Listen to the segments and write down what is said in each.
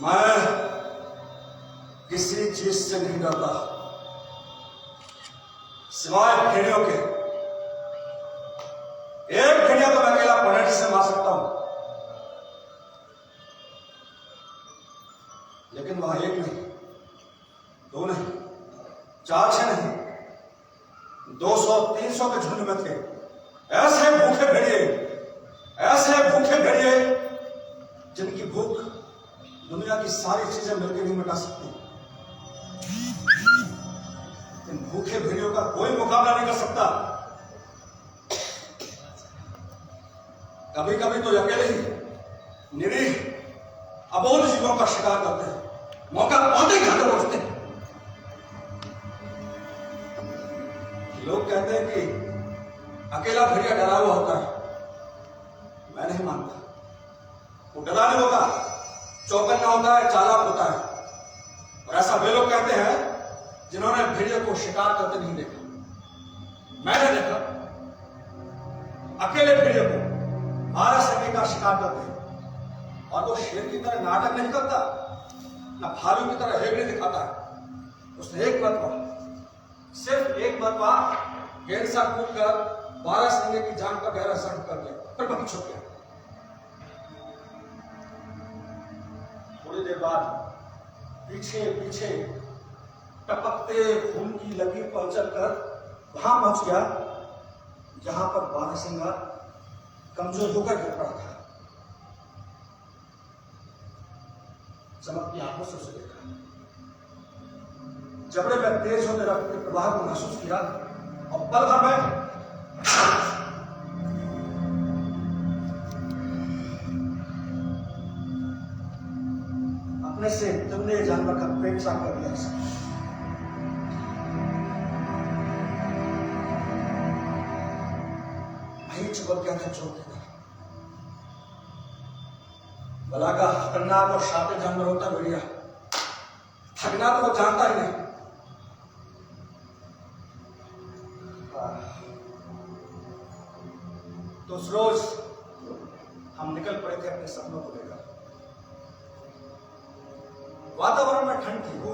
मैं किसी चीज से नहीं डरता सिवाय भेड़ियों के। एक भेड़िया तो मैं अकेला पलट से मार सकता हूं, लेकिन वहां एक नहीं, दो नहीं, 4-6 नहीं, 200-300 के झुंड में थे। ऐसे भूखे भेड़िए जिनकी भूख दुनिया की सारी चीजें मिलकर नहीं मिटा सकती। इन भूखे भेड़ियों का कोई मुकाबला नहीं कर सकता। कभी कभी तो अकेले ही निरीह अबोध जीवों का शिकार करते हैं, मौका पाते ही घाटे उठते हैं। लोग कहते हैं कि अकेला भेड़िया डरा हुआ होता है, मैं नहीं मानता। वो डरा नहीं होता, चौकन्ना होता है, चालाक होता है। और ऐसा वे लोग कहते हैं जिन्होंने भेड़िए को शिकार करते नहीं देखा। मैंने देखा अकेले भेड़िए को 12 सके का शिकार करते हैं, और वो शेर की तरह नाटक नहीं करता, ना भालू की तरह हेगड़े दिखाता है। उसने एक मरतबा, सिर्फ एक मरतबा गेंद सा कूद कर 12 सिंगे की जान का गहरा जख्म कर दिया, फिर वहीं छुप गया। थोड़ी देर बाद पीछे पीछे टपकते खून की लकीर पर चलकर वहां पहुंच गया जहां पर बारहसिंगा कमजोर होकर गिर पड़ा था। चमकती आंखों से उसे देखा, जबड़े में तेज होते रक्त के प्रवाह को महसूस किया, और पल भर में अपने से तुमने जानवर का पेट साफ कर दिया। वही चिपक गया था चोट देकर। भला का खतरनाक और शातिर जानवर होता भेड़िया, थकना तो वो जानता ही नहीं। तो उस रोज हम निकल पड़े थे अपने सपनों को लेकर। वातावरण में ठंड थी, वो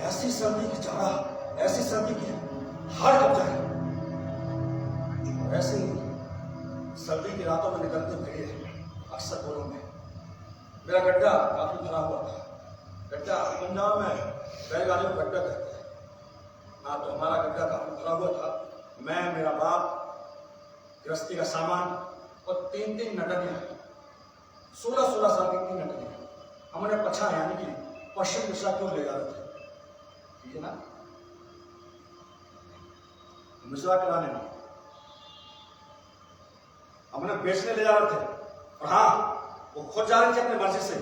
ऐसी सर्दी की चारा, ऐसी सर्दी की हार कब जाए। और ऐसे ही सर्दी की रातों में निकलते भेड़िए अक्सर बोलों में। मेरा गड्ढा काफी भरा हुआ था। गड्ढा पंजाब में बैलगाड़ियों को गड्ढा कहते हैं। हाँ, तो हमारा गड्ढा काफी भरा हुआ था। मैं, मेरा बाप, गृहस्थी का सामान और 3-3 नटनियां, 16-16 साल की 3 नटनियां हमने पछा यानी कि पश्चिम दिशा क्यों ले जा रहे थे, ठीक है ना, मिश्रा कराने में हमने बेचने ले जा रहे थे। और हाँ, वो खुद जा रही थी अपनी मर्जी से।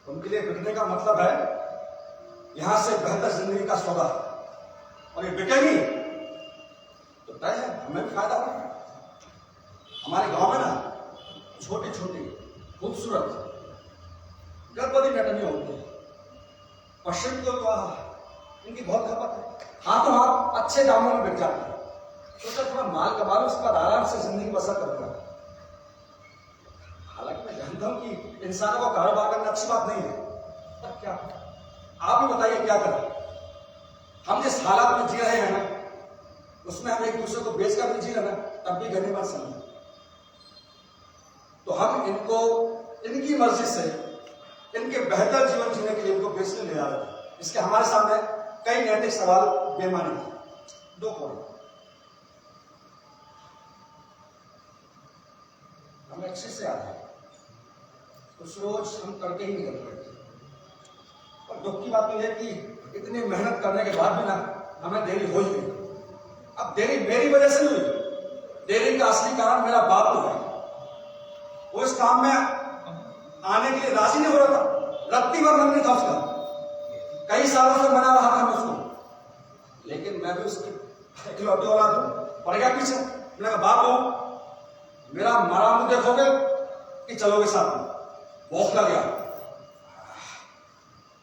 उनके लिए बिकने का मतलब है यहां से बेहतर जिंदगी का सौदा, और ये बिकेगी तो तय है हमें भी फायदा होगा। हमारे गांव में ना छोटी छोटी खूबसूरत गर्भवती नटनियां होती है। पश्चिम को तो इनकी बहुत खपत है, हाथों हाथ अच्छे दामों में बिक जाती है। सोचा थोड़ा माल कमा लो, उसके बाद आराम से जिंदगी बसर करूंगा। हालांकि मैं जानता जानता हूं कि इंसानों को कारोबार करना अच्छी बात नहीं है, पर क्या आप ही बताइए क्या करें। हम जिस हालात में जी रहे हैं ना, उसमें हम एक दूसरे को बेचकर भी जी रहे ना, तब भी गनीमत समझे। तो हम इनको इनकी मर्जी से इनके बेहतर जीवन जीने के लिए इनको बेचने ले आ रहे हैं। इसके हमारे सामने कई नैतिक सवाल बेमानी थे। 2 पॉइंट हमें अच्छे से याद है, कुछ रोज हम तड़के ही निकल पड़ते। और दुख की बात तो यह कि इतनी मेहनत करने के बाद भी ना हमें देरी हो ही गई। अब देरी मेरी वजह से हुई, देरी का असली कारण मेरा बाप है। वो इस काम में आने के लिए राजी नहीं हो रहा था, रत्ती भर मन नहीं था उसका। कई सालों से मना रहा था मैं उसको, लेकिन मैं भी उसकी इकलौती औलाद हूं, पड़ गया पीछे। मैंने कहा बाप हो, मेरा मारा मुंह देखोगे कि चलोगे साथ में? भौंक गया,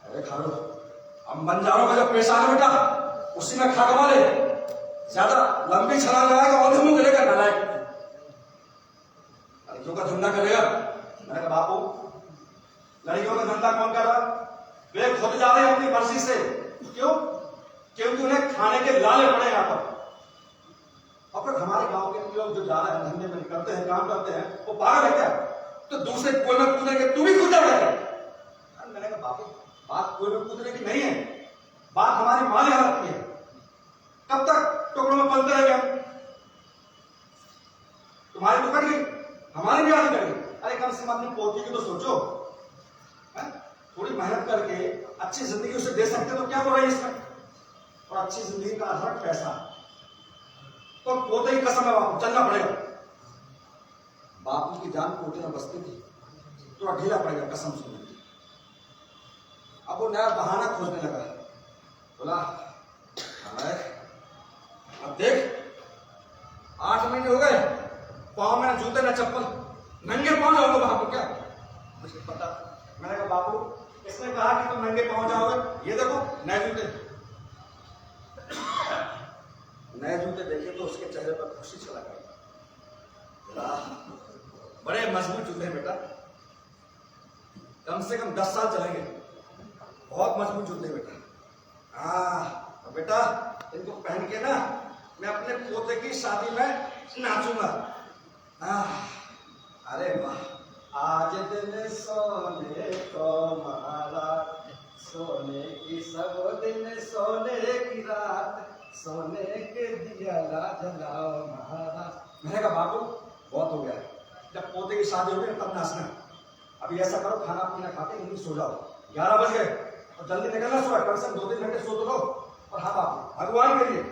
अरे खा लो, हम बंजारों का जो पेशा है बेटा, उसी में खा कमा ले। ज्यादा लंबी छलांग लगाएगा और मुंह गिरेगा, नालायक लड़कियों का धंधा करेगा। मैंने कहा बापू, लड़कियों का धंधा कौन कर रहा? वे खुद जा रहे हैं अपनी मर्जी से। क्यों? क्योंकि उन्हें खाने के लाले पड़े यहाँ पर। और फिर हमारे गांव के लोग जो जा रहे हैं धंधे में करते हैं, काम करते हैं, वो पागल है क्या? तो दूसरे कुएं में कूदेंगे, तू भी कूद जाएगा। मैंने कहा बापू, बात कुएं में कूदने की नहीं है, बात हमारी माली हालत की है। कब तक टुकड़ों में पलते रहेंगे? तुम्हारी तो कट गई, हमारी भी आदत करेगी। अरे कम से कम अपनी पोती की तो सोचो, थोड़ी मेहनत करके अच्छी जिंदगी उसे दे सकते तो क्या हो रहा है इसमें? और अच्छी जिंदगी का आधार पैसा, तो पोते की कसम है बापू, चलना पड़ेगा। बापू की जान पोते में बसती थी, तो ढीला पड़ेगा कसम सुनने की। अब वो नया बहाना खोजने लगा, बोला अब देख 8 महीने हो गए, पाँव में जूते ना चप्पल, नंगे पाँव जाओगे वहां पर क्या? मुझे पता। मैंने कहा बापू, इसने कहा कि तुम नंगे पाँव जाओगे, ये देखो नए जूते। नए जूते देखे तो उसके चेहरे पर खुशी चला गई। बड़े मजबूत जूते बेटा, कम से कम 10 साल चलेंगे, बहुत मजबूत जूते बेटा। हाँ बेटा, इनको पहन के ना मैं अपने पोते की शादी में नाचूंगा। अरे वाह, आज दिन सोने को मारा, सोने की सब दिन सोने की रात, सोने के दिया ला जलाओ महारा। मैंने कहा बाबू बहुत हो गया, जब पोते की शादी हो गई तब नाचना। अभी ऐसा करो, खाना पीना खाते जल्दी सो जाओ, 11 बज गए और जल्दी निकलना सुबह, कम से कम 2-3 घंटे सो तो लो। और हाँ बाबू, भगवान के लिए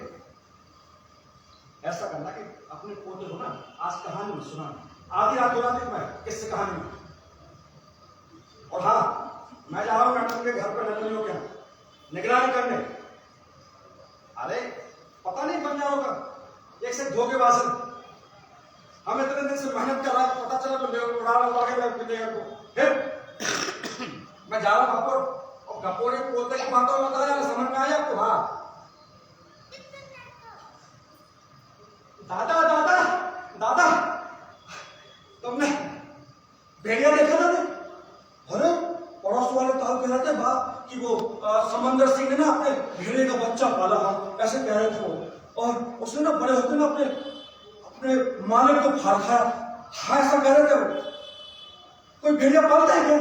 ऐसा करना कि अपने पोते को ना आज कहानी सुनाना, आधी रात होना थी मैं किससे कहानी में। और हाँ, मैं जा रहा हूं नाटक के घर पर नटनियों के यहाँ निगरानी करने। अरे पता नहीं बंजारों का एक से धोखेबाज है, हम इतने दिन से मेहनत कर रहा है, पता चला तो उड़ा फिर मैं जा रहा हूं कपूर, और कपूर पोते की बातों में बताया, समझ में आया आपको? हाँ दादा दादा दादा, तुमने भेड़िया देखा था? अरे पड़ोस वाले ताऊ कह रहे थे बाप कि वो समंदर सिंह ने ना अपने भेड़िए का बच्चा पाला, ऐसे कह रहे थे वो, और उसने ना बड़े होते ना अपने मालिक को फाड़ खाया। हाँ ऐसा कह रहे थे वो। कोई भेड़िया पालता है क्या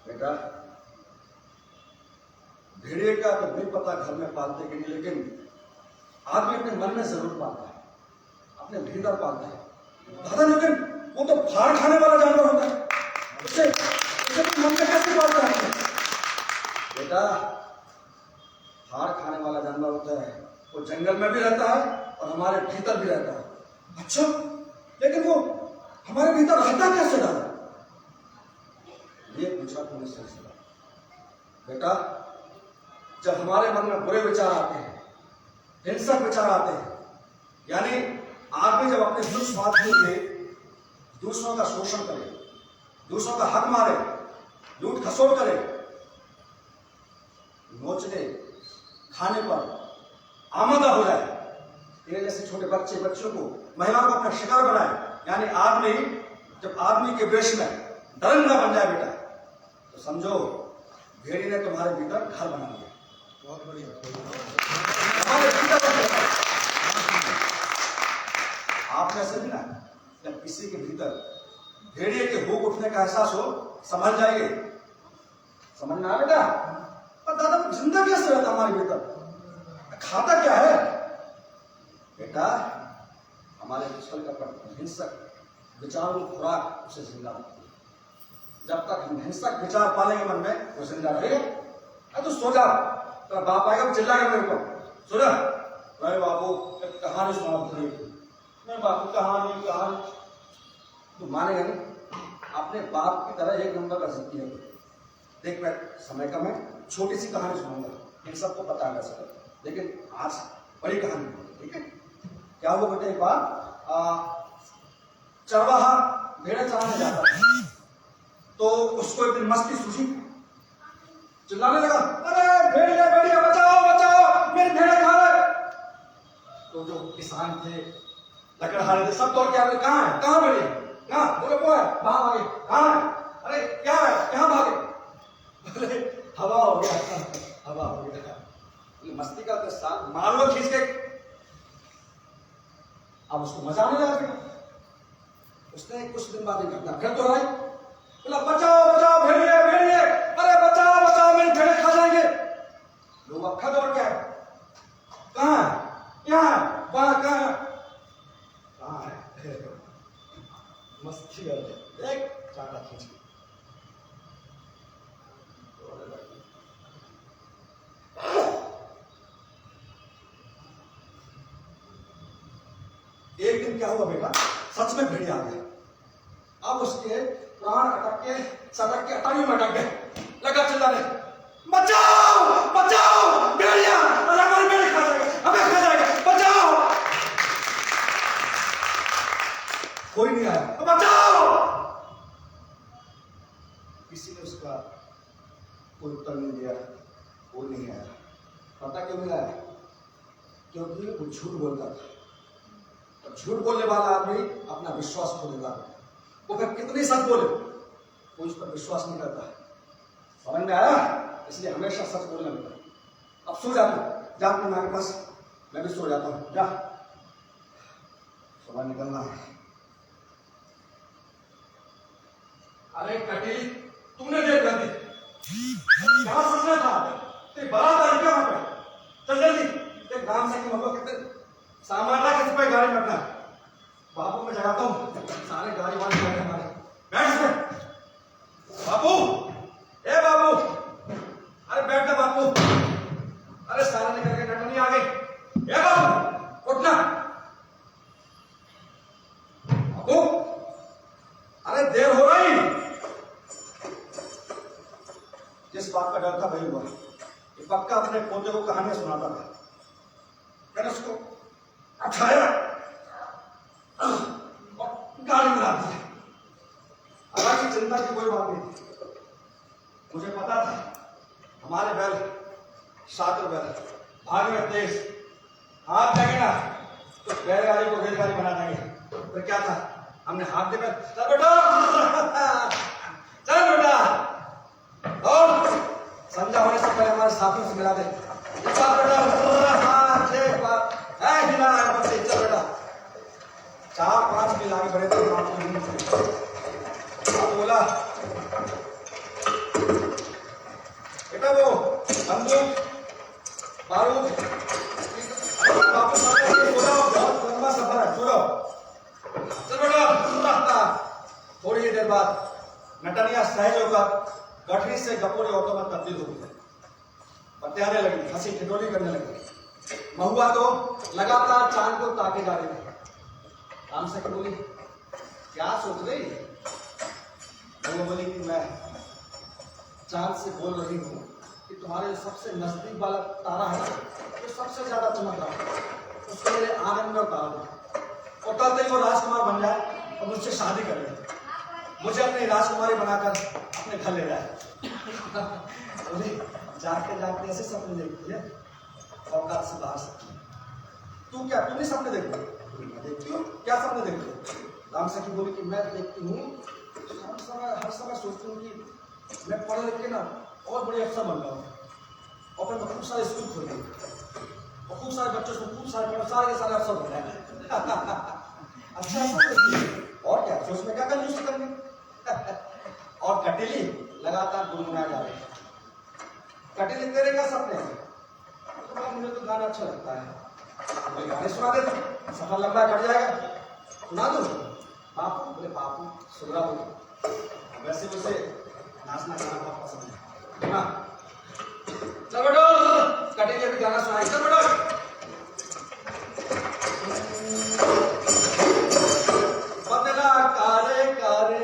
बेटा? भेड़िए का तो नहीं पता घर में पालते कि नहीं, लेकिन आदमी अपने मन में जरूर पालता है, अपने भीतर पालता है दादा। लेकिन वो तो फाड़ खाने वाला जानवर होता है, उसे मन में कैसे पालता है बेटा? फाड़ खाने वाला जानवर होता है, वो जंगल में भी रहता है और हमारे भीतर भी रहता है। अच्छा, लेकिन वो हमारे भीतर रहता कैसे दादा? ये पूछा तुमने सही बेटा। जब हमारे मन में बुरे विचार आते हैं, हिंसक विचार आते हैं, यानी आदमी जब अपने सुख स्वार्थ के लिए दूसरों का शोषण करे, दूसरों का हक मारे, लूट खसोट करे, नोचने खाने पर आमादा हो जाए, ये जैसे छोटे बच्चे बच्चों को, महिलाओं को अपना शिकार बनाए, यानी आदमी जब आदमी के वेश में दरंगा बन जाए बेटा, तो समझो भेड़ी ने तुम्हारे भीतर घर बना लिया। बहुत बढ़िया। हमारे भीतर आपने ऐसे भी ना, जब किसी के भीतर भेड़िए के भूख उठने का एहसास हो, समझ जाएंगे। समझ में आ बेटा? पर दादा जिंदा कैसे रहता हमारे भीतर? खाता क्या है बेटा? हमारे विश्व का हिंसक विचारों की खुराक उसे जिंदा रखती है। जब तक हम हिंसक विचार पालेंगे मन में, वो जिंदा रहेगा। अरे तू सो जा, तो बाप आएगा चिल्लाएगा मेरे को, सो जा। अरे बाबू एक कहानी सुना दीजिए। मैं बापू कहानी तू मानेगा नहीं। अपने बाप की तरह एक नंबर का जिद्दी है। देख मैं समय कम है, छोटी सी कहानी सुनाऊंगा, इन सबको पता है सर, लेकिन आज बड़ी कहानी, ठीक है? क्या हुआ बेटे, एक बार चरवाहा भेड़े चराने जाता है, तो उसको एक दिन मस्ती सूझी, चिल्लाने लगा, अरे भेड़िया भेड़िया बचाओ बचाओ, मेरी भेड़े खा रहे। तो जो किसान थे, लकड़हारे थे, सब दौड़ के आ गए, कहाँ है, कहाँ भेड़िया, कहाँ? बोले वो है, वहां भागे, कहाँ है? अरे क्या है, कहाँ भागे? बोले हवा हो गया, हवा हो गया। मस्ती का तो साथ मारो खींच के। अब उसको मजा आने लगा। उसने कुछ दिन बाद एक घटना फिर दोहराई, बोला बचाओ बचाओ भेड़िए भेड़िए, अरे बचाओ बचाओ मेरी भेड़े खा जाएंगे। लोग अक्खा दौड़ के आए, कहाँ है, क्या है, वहां कहाँ है, कहाँ है? मस्ती करते एक चाटा खींच के। एक दिन क्या हुआ बेटा, सच में भेड़िया आ गया। अब उसके प्राण अटक के सटक के अटारियों में अटक गए, लगा चिल्लाने, बचाओ बचाओ भेड़िया, अरे हमारे भेड़े खा जाएगा, हमें खा जाएगा, बचाओ। कोई नहीं आया, बचाओ। किसी ने उसका कोई उत्तर नहीं दिया, कोई नहीं आया। पता क्यों नहीं आया? क्योंकि वो झूठ बोलता था। झूठ बोलने वाला आदमी अपना विश्वास खो देता है। वो फिर कितनी सच बोले, कोई उस पर विश्वास नहीं करता। समझ में आया? इसलिए हमेशा सच बोलना बेटा। अब सो जा तू, जा अपनी माँ के पास, मैं भी सो जाता हूँ, जा, सुबह निकलना है। अरे कटी, तूने देर कर दी, क्या सोचना था? तेरी बारात आई क्या वहां पे? चल जल्दी, देख राम से कि कितने सामान ला के सिपाही गाड़ी में अपना। बापू मैं जगाता हूँ, सारे गाड़ी वाले बैठे हमारे, बैठ इसमें। बापू, ए बापू, अरे बैठ ना बापू, अरे सारे निकल के नटनी आ गई। ए बापू उठना, बापू अरे देर हो रही। जिस बात का डर था वही हुआ। ये पक्का अपने पोते को कहानियां सुनाता था। मैंने उसको उठाया और गाड़ी में डाल दिया। हालांकि चिंता की कोई बात नहीं थी, मुझे पता था हमारे बैल शातिर बैल भाग में तेज, हाथ देंगे ना तो बैलगाड़ी को रेलगाड़ी बना देंगे। तो क्या था, हमने हाथ दे चल बेटा चल बेटा, और संध्या होने से पहले हमारे साथियों से मिला दे। चल बेटा, 4-5 मिल आगे बढ़े थे। आप बोला बेटा वो बंदूक बारूद वापस बहुत लंबा सफर है, छोड़ो। चल बेटा, थोड़ी ही देर बाद नटनिया सहज होकर गठरी से गपोरे ऑटो में तब्दील हो गई। पत्ते आने लगी, हंसी ठिठोली करने लगी। महुआ तो लगातार चांद को ताके जा रही थी। राम से बोली, क्या सोच रही? वो बोली कि मैं चांद से बोल रही हूँ कि तुम्हारे सबसे नजदीक वाला तारा है ना, जो सबसे ज्यादा चमक रहा है, उसको मेरे आंगन में उतार दो और कल तक वो राजकुमार बन जाए और मुझसे शादी कर ले, मुझे अपनी राजकुमारी बनाकर अपने घर ले जाए। जागते जागते ऐसे सपने देखती है, औकात से बाहर सकती है। तू क्या, तू नहीं सपने देखती? मैं देखती हूँ। क्या सपने देखती हो? राम सखी बोली कि मैं देखती हूँ हर समय सोचती हूँ कि मैं पढ़ लिख के ना और बड़े अफसर बन जाऊँ और फिर मैं खूब सारे स्कूल खोल दूँ और खूब सारे बच्चों को खूब सारे सारे के सारे अफसर बन जाए। अच्छा और क्या सोच में क्या कंजूसी करनी। और कटेली लगातार गुनगुनाए जा रहे। कटेली तेरे क्या सपने हैं? तो मुझे तो गाना अच्छा लगता है, बोले गाने सुना दे, सफर लंबा कट जाएगा, सुना दो। बापू बोले बापू सुना दो। वैसे उसे नाचना गाना बहुत पसंद है ना। चल बेटो कटेली अभी गाना सुनाई। चल बेटो बदला कारे कारे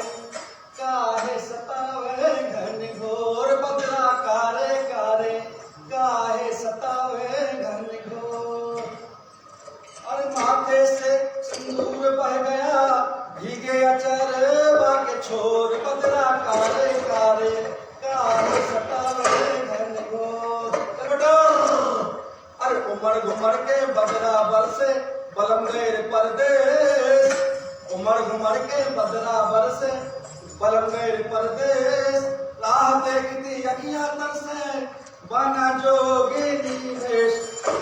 काहे सतावे घन घोर, बदला कारे कारे काहे सतावे घन घोर। अरे माथे से सिंदूर बह गया भीगे अचरवा के छोर, बदला कारे कारे काहे सतावे घन घोर। अरे उमड़ घुमड़ के बदला बरसे बलम गैर परदेश, उमड़ घुमड़ के बदला बरसे बलम गैर परदेश। राह देखती अखियां तरसे बना जोगिनी वेश।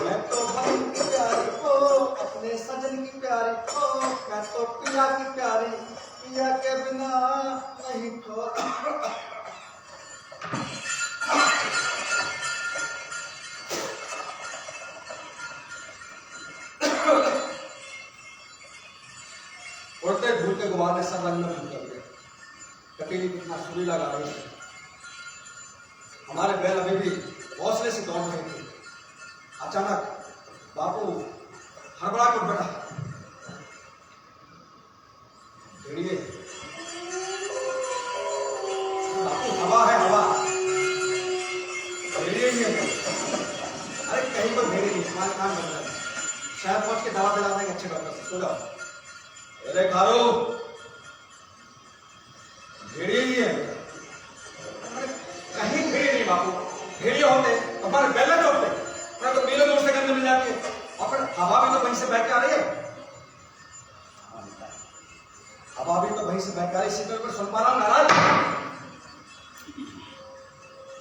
मैं तो बन की प्यारी को अपने सजन की प्यारी को, मैं तो पिया की प्यारी पिया के बिना नहीं छोड़। उड़ते भूलते गुबार ने सब रंग में भूल कर दिया। कटेली कितना सुरीला गा रही है। हमारे बैल अभी भी हौसले से दौड़ रहे थे। अचानक बापू हड़बड़ा कर बैठा। भेड़िए बापू हवा है हवा, भेड़िए ही है। अरे कहीं पर भेड़िए नहीं, तुम्हारे काम बन रहा है। शहर पहुंच के दवा दिला देंगे अच्छे डॉक्टर से, सो जाओ। अरे खारो भेड़िए ही है। कहीं भेड़िए नहीं बापू, भेड़िए होते हमारे बैल में होते मैं तो मीलों दूर से गंध मिल जाती है। और फिर हवा भी तो वहीं से बह के आ रही है, हवा भी तो वहीं से बह के आ रही है। शीतल पर सुन पा रहा हूं नाराज,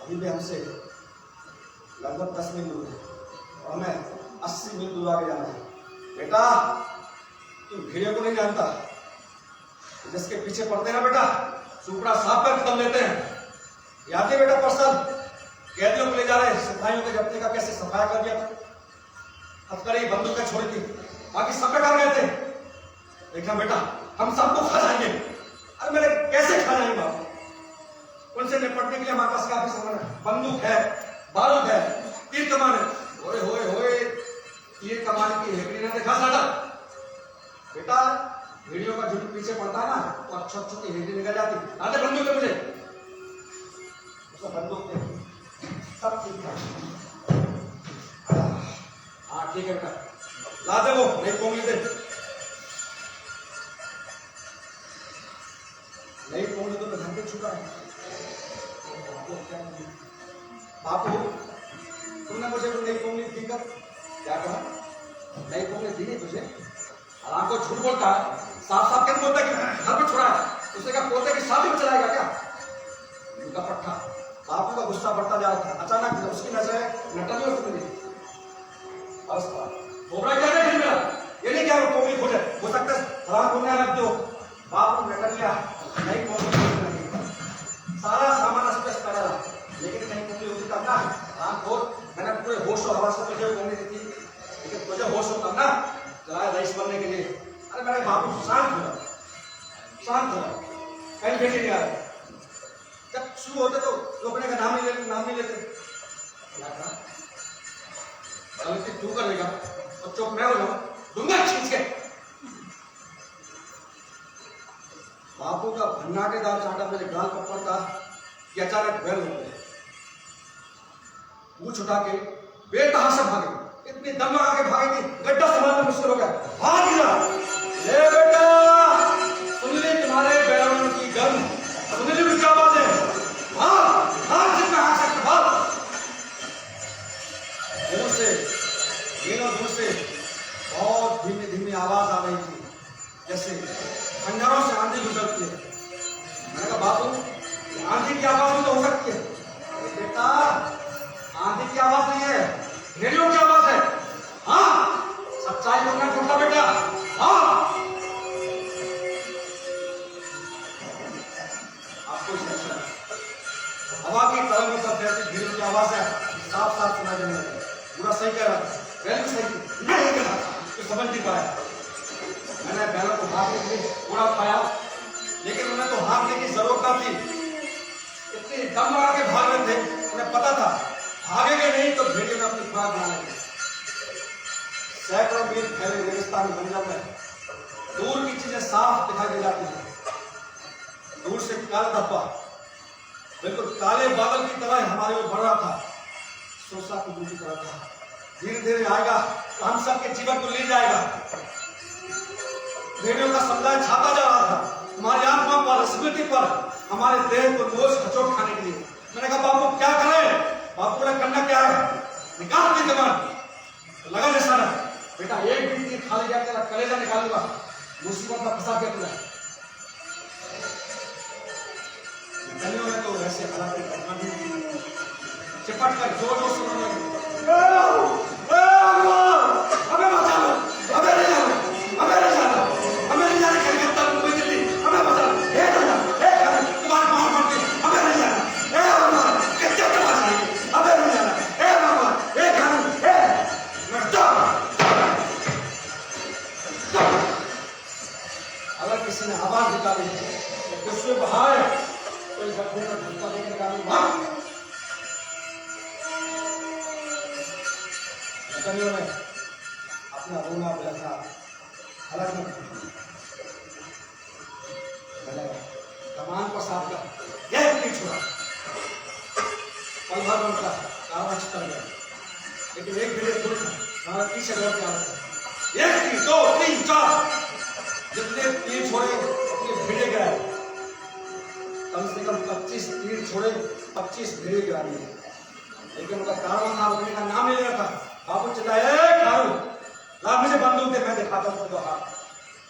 अभी भी हमसे लगभग 10 मील दूर है और हमें 80 मील दूर आगे जाना है। बेटा तू भेड़ियों को नहीं जानता, जिसके पीछे पड़ते हैं ना बेटा सुपड़ा साफ कर खत्म लेते हैं। याद है बेटा परसल कैदियों को ले जा रहे सिपाहियों के जब्ते का कैसे सफाया कर दिया था। हथकड़ी बंदूकें छोड़ी थी, बाकी सब डर गए थे। देखा बेटा हम सबको खा जाएंगे। अरे मेरे कैसे खा जाएंगे बाबू, उनसे निपटने के लिए हमारे पास काफी सामान है, बंदूक है, बारूद है, तीर कमान है। होए होए होए तीर कमान की हेकड़ी ने देखा साला। बेटा भेड़ियों का झुंड पीछे पड़ता है ना तो अच्छा अच्छा की हेकड़ी निकल जाती। आते बंदूक है मुझे, उसको बंदूक दे सब ठीक है। हाँ ठीक है बेटा ला दे, वो नहीं पोंगली दे, नहीं पोंगली तो घर पे छुपा है। बापू तुमने मुझे तो नहीं पोंगली दी कर क्या कहा? नहीं पोंगली दी नहीं तुझे? आराम को झूठ बोलता है, साफ साफ क्या बोलता है कि घर पे छुड़ा है। उसे क्या पोते की शादी में चलाएगा क्या? उनका पट्टा। बापू का गुस्सा बढ़ता जा रहा था। अचानक उसकी नजर नटलियों से मिली। कोबरा क्या है मेरा? ये नहीं क्या वो पोंगली खोजे, हो सकता है हराम खोलने लग दो। बापू नटलिया नहीं पोंगली, सारा सामान अस्पष्ट पड़ा रहा, लेकिन कहीं पोंगली होती तब ना। आंख खोल, मैंने पूरे होश और हवास से तुझे पोंगली दी थी, लेकिन तुझे होश हो तब ना चलाया रईस बनने के लिए। अरे मेरे बापू शांत हो, शांत हो, कहीं भेजे नहीं आ रहे। जब शुरू होते तो रोकने का नाम नहीं लेते। क्या कहा? गलती तू करेगा और चुप मैं हो जाऊं, दूंगा खींच के। बापू का भन्नाटेदार चांटा मेरे गाल पर पड़ता कि अचानक बैल हो गए। पूछ उठा के बेटा से भागे, इतनी दम लगा के भागे कि गड्ढा संभालना मुश्किल हो गया। हाथ गिरा, ले बेटा सुन ली तुम्हारे बैलों की गंध, सुन ली क्या बात है? हाँ हाँ जितना आ सकते भाग। दूर से दूर से बहुत धीमी धीमी आवाज आ रही थी, जैसे कोई सेक्शन है। हवा की तरंगों पर तैरती भीड़ की आवाज है साफ साफ सुनाई देने लगी। पूरा सही कह रहा था, रैली सही नहीं कह रहा था, तो समझ नहीं पाया। मैंने बैलों को भागने के लिए पूरा पाया, लेकिन उन्हें तो भागने की जरूरत न थी। इतनी दम लगा के भाग रहे थे, उन्हें पता था भागेंगे नहीं तो भेड़ियों में अपनी खुराक बना लेंगे। सैकड़ों मील फैले रेगिस्तानी जंगल में दूर की चीजें साफ दिखाई दे जाती हैं। दूर से काला धब्बा बिल्कुल काले बादल की तरह हमारे ओर बढ़ रहा था। सोचा को दूसरी तरह था, धीरे धीरे आएगा तो हम सबके जीवन को ले जाएगा। भेड़ियों का समुदाय छाता जा रहा था हमारी आत्मा पर, स्मृति पर, हमारे देह को नोच खचोट खाने के लिए। मैंने कहा बापू क्या करें? बापू ने करना क्या है? निकाल दी कमान। लगा निशाना, बेटा एक भी तीर खा लिया तेरा कलेजा निकाल लूंगा, मुसीबत में फंसा के तुझे। कलियों में तो ऐसे हालात चिपट कर जोर जोर से हमें बचा लो, हमें ले जाओ, हमें ले जाओ, हमें ले जाने कलकत्ता मुंबई दिल्ली, हमें बचा लो, हे दादा, हे खान, तुम्हारे पाँव पड़ते, हमें ले जाना, हे भगवान, कितने तुम्हारे चाहिए, हमें ले जाना, हे भगवान, हे खान, हे अगर किसी ने आवाज निकाली तो उसमें बहाए तो इस गड्ढे में धक्का देकर निकालू भाग। कलियों में अपना रोना बिलखना अलग में कमान को साफ कर यह नहीं छोड़ा। पल भर उनका कारवां कर गया, लेकिन एक भिड़े दूर था, पीछे लौट के आ रहा। एक तीन दो तीन चार जितने तीर छोड़े उतने भिड़े गए। कम से कम 25 तीर छोड़े, 25 भिड़े गिरा दिए, लेकिन उनका कारवां था रुकने का नाम नहीं लेता। बापू चिल्लाए, कारू ला मुझे बंदूक दे, मैं दिखाता हूँ तुमको हाथ,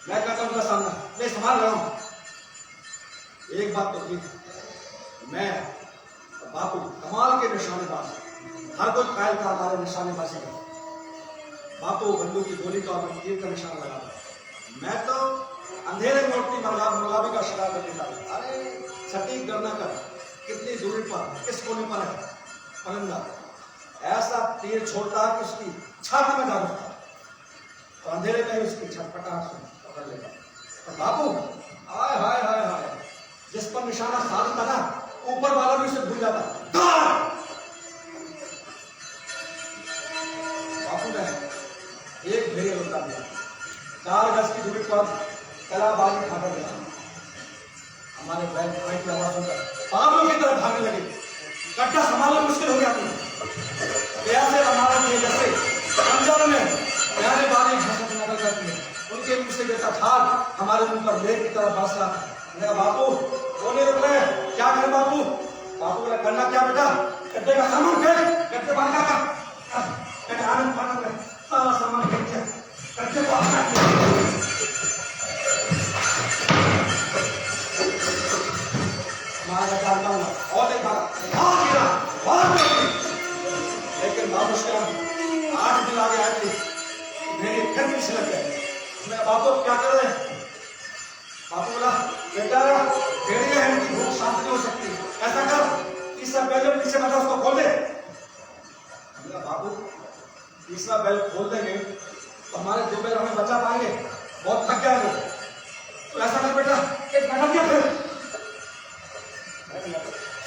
मैं कहता हूँ सामना, मैं संभाल रहा हूँ। एक बात तो थी, मैं बापू कमाल के निशानेबाज, हर कोई कायल था हमारे निशानेबाजी का। बापू बंदूक की गोली का और तीर का निशान लगा, मैं तो अंधेरे में उठती मुर्गाबी का शिकार कर देता। अरे सटीक गणना कर कितनी दूरी पर किस कोने पर है परिंदा, ऐसा तीर छोड़ता कि उसकी छाती में जा घुसता, तो अंधेरे में उसकी छटपटाहट से पकड़ लेता। तो बापू हाय हाय हाय हाय, जिस पर निशाना साधता ना ऊपर वाला भी उसे भूल जाता। बापू ने एक भेड़िया लौटा दिया, 4 गज की दूरी पर कलाबाजी खाता गया। हमारे बैल फाइट की आवाज सुनकर पागलों की तरफ भागने लगे। गड्ढा संभालना मुश्किल हो गया था, ऐसे हमारा जैसे अंजान में प्यारे बारी घसक निकल जाती है, उनके मुंह से बेटा खाद हमारे मुंह पर लेक की तरफ बरस रहा था। मैंने कहा बापू वो नहीं रुक रहे, क्या करें बापू? बापू बोला करना क्या बेटा? गड्ढे का सामान फेंक, गड्ढे बाहर का आनंद पानंद में सारा सामान फेंक दिया, गड्ढे को और देखा लेकिन बाबू उसके 8 दिन आगे आए थे, मेरे फिर पीछे लग गए। मैं बापू क्या कर रहे हैं? बापू बोला बेटा भेड़िया है, इनकी भूख शांत नहीं हो सकती, ऐसा कर तीसरा बैल पीछे बैठा उसको खोल दे। बापू तीसरा बैल खोल देंगे तो हमारे 2 बैल हमें बचा पाएंगे, बहुत थक गया वो। तो ऐसा कर बेटा एक बैठा दिया फिर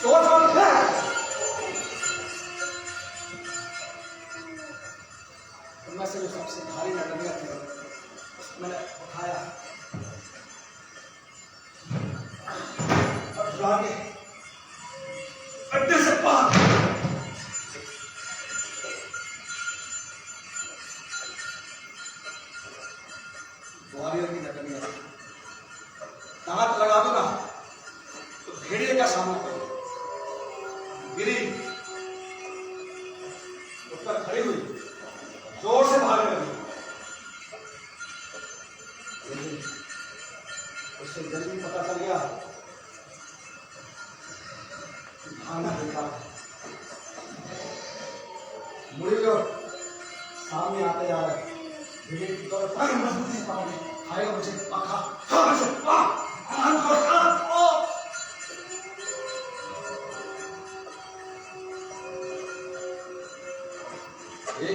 सोच उनमें से जो सबसे भारी नटनिया थी उसको मैंने उठाया और उठा के अड्डे से बाहर वॉरियर की नटनिया दांत लगा दो ना तो भेड़िए का सामना करो। गिरी उस पर खड़ी हुई, जोर से भागने लगी, उससे जल्दी पता चल गया भागना बेकार। मुड़ी और सामने आते जा रहे भेड़िए की तरफ मजबूती पाओगे, खाएगा मुझे, खा मुझे,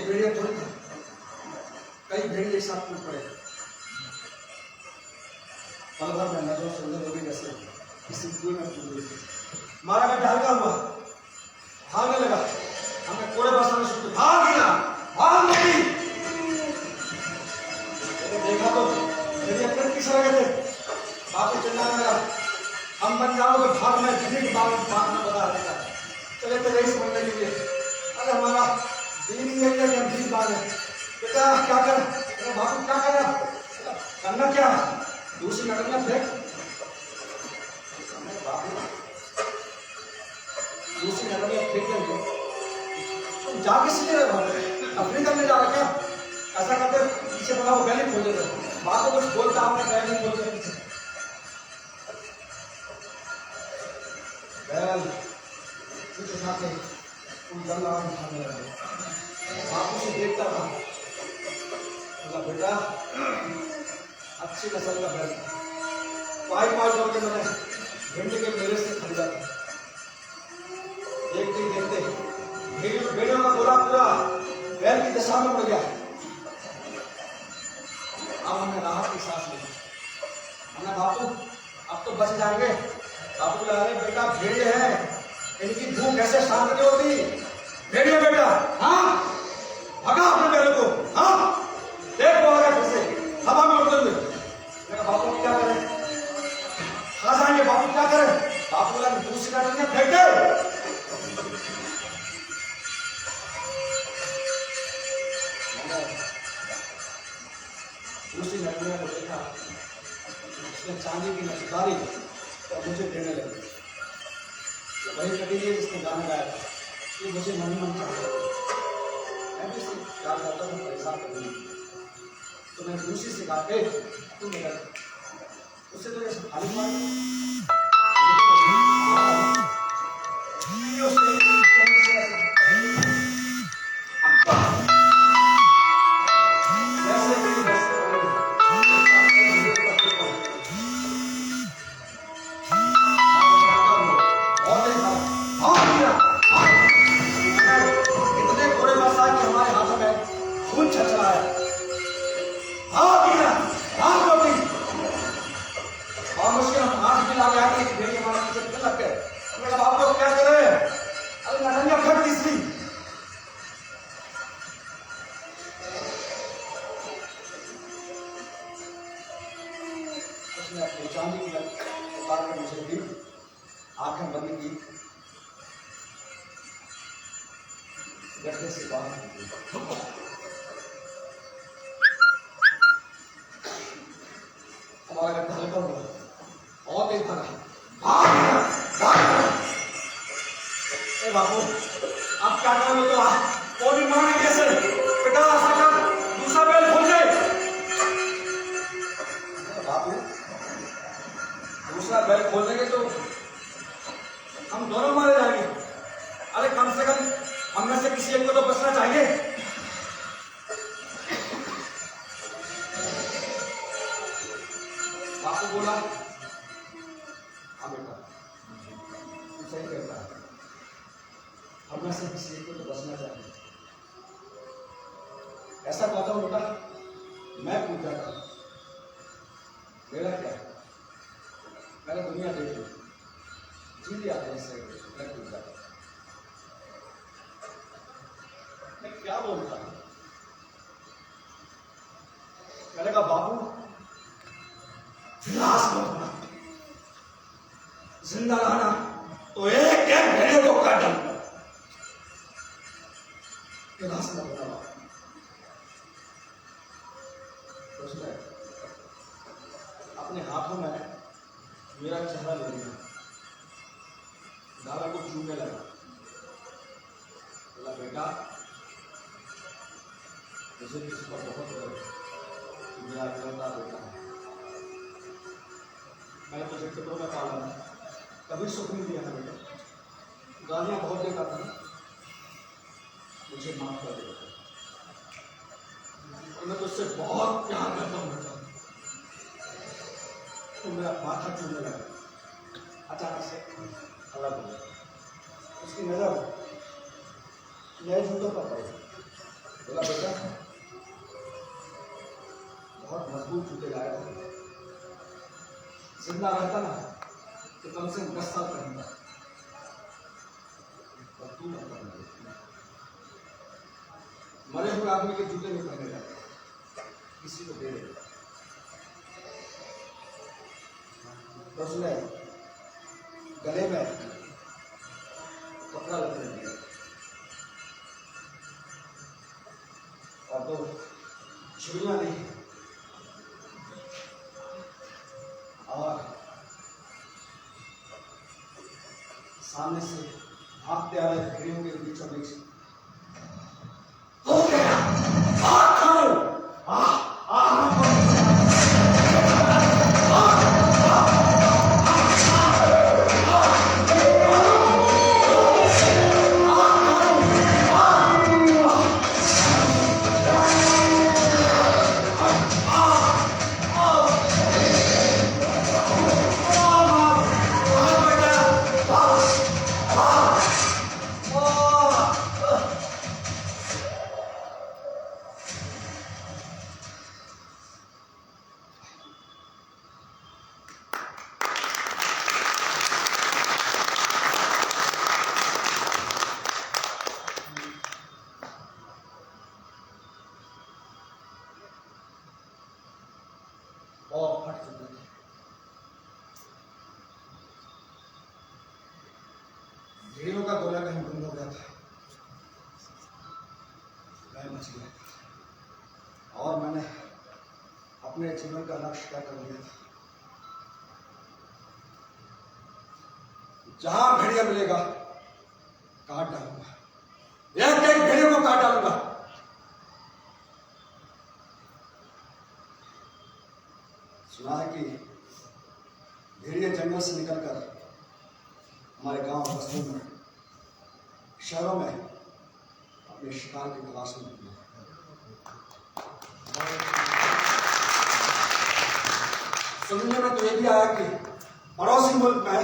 भेड़िए थोड़ी थे, कई भेड़िए एक साथ टूट पड़े। पल भर में नजरों से नजर होगी जैसे किसी कुएं में टूट गई। मारा गड्ढा हल्का हुआ, भागने लगा। हमने कोड़े बरसाने शुरू किए, भाग गया, भाग गई। देखा तो मेरी अपने पीछे लगे थे। बापू चिल्लाने लगा, हम बन जाओगे भाग में किसी बात में बता देगा। चले तो यही समझने के लिए, अरे हमारा दिन ही यही है कि हम ठीक बात है। बेटा क्या कर, बापू क्या कर, करना क्या, दूसरी नगर में फेंक। बापू दूसरी नगर में फेंक देंगे, तुम जा किसी लिए अपने करने जा रहे क्या? ऐसा करते पीछे पड़ा वो बैल खोल देते। बात तो कुछ बोलता आपने बैल नहीं खोलते पीछे। बैल कुछ उठा के उन गल्ला में खाने लगे। बापू से देखता था, बोला बेटा अच्छी नस्ल का बैल, पाई पाई जोड़ के मैंने भिंड के मेले से खरीदा था। देखते ही देखते भेड़ियों का गोला पूरा बैल की दशा में पड़ गया। अब हमने राहत की सांस ली। हमने बापू अब तो बच जाएंगे। बापू बोला अरे बेटा भेड़िए है, इनकी भूख कैसे शांत नहीं होती। भेड़िए बेटा, हाँ भगा अपने बैलों को, हाँ देख वो आ गया फिर से हवा में उड़ते हुए। मैंने बापू क्या करें, खा जाएंगे, बापू क्या करें। बापू बोला दूसरी नगर में फेंक दे। दूसरी नगरिया को देखा, उसने चांदी की नक्शदारी और मुझे देने लगी। वही कभी है जिसने गाना गाया था, ये मुझे मन मन चाहता। मैं भी क्या करता हूँ पैसा कभी, तो मैं दूसरी से गा के तू मेरा उससे तो जैसे खाली पानी चांदी की उतार कर मुझे दी, आंखें बंद की, गड्ढे से बाहर हमारा गड्ढा हल्का हुआ और तेज भागा। ए बाबू आप क्या करोगे, तो कौन मारे कैसे बेटा, ऐसा कर दूसरा बैल खोल दे। बाबू दूसरा बैल खोल देंगे तो हम दोनों मारे जाएंगे। अरे कम से कम हम में से किसी एक को तो बचना चाहिए। बापू बोला हाँ बेटा तू सही कहता है, हम में से किसी एक को तो बचना चाहिए। ऐसा कहता हूं बेटा, मैं पूछा था मेरा क्या, मैंने दुनिया देख ली, जी लिया था इससे, मैं पूछा मैं क्या बोलता हूं। मैंने कहा बाबू लाश मत बना, जिंदा रहना तो एक एक भेड़िए को काट डालूंगा, लाश मत बना। उसने अपने हाथों में मेरा चेहरा ले लिया, दादा को चूमने लगा। बोला बेटा मुझे किसी पर बहुत गर्व है, मेरा इकलौता बेटा है। मैंने तुझे फिक्रों में पाला था, कभी सुख नहीं दिया था बेटा, गालियां बहुत देता था, मुझे माफ कर दे। मैं तुझसे बहुत प्यार करता हूँ बेटा। तो मेरा माथा चूमने लगा। अचानक से अलग हो गया, उसकी नजर नए जूतों पर पड़ी। बोला बेटा बहुत मजबूत जूते लाया था, जिंदा रहता ना तो कम से कम 10 साल पहनता, और तू मरे हुए आदमी के जूते नहीं पहने जाते, किसी को दे दे। तो उसने गले में कपड़ा लपेट दिया और तो छुरियां ली और सामने से भागते आ रहे भेड़ियों के बीचों बीच हो गया। और फट चुके थे। भेड़ों का गोला कहीं गुम हो गया था, मैं बच गया और मैंने अपने जीवन का लक्ष्य तय कर लिया था। जहां भेड़िया मिलेगा काट डालूंगा, एक एक भेड़ियों को काट डालूंगा। सुना है कि भेड़िया जंगल से निकलकर हमारे गांव कस्बों में, शहरों में अपने शिकार की तलाश में निकले। सुनने में तो ये भी आया कि पड़ोसी मुल्क में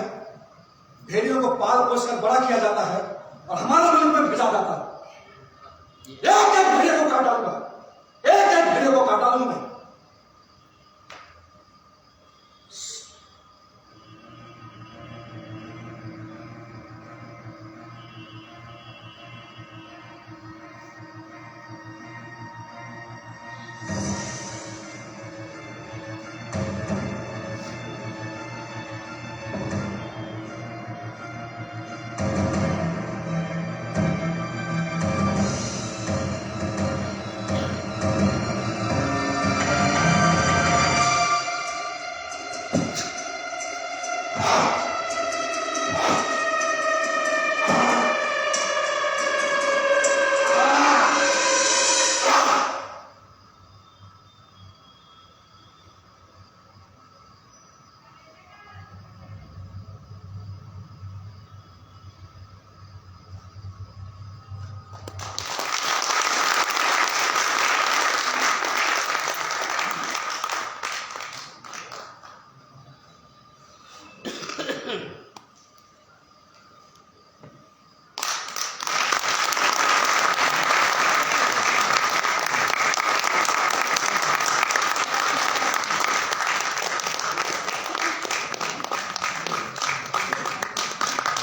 भेड़ियों को पाल पोस कर बड़ा किया जाता है और हमारे मुल्क में भेजा जाता है। एक एक भेड़िया को काट डालूंगा, एक एक भेड़िया को काट डालूंगा।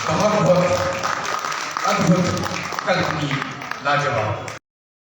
बहुत बहुत अद्भुत, कल्पनीय, लाजवाब।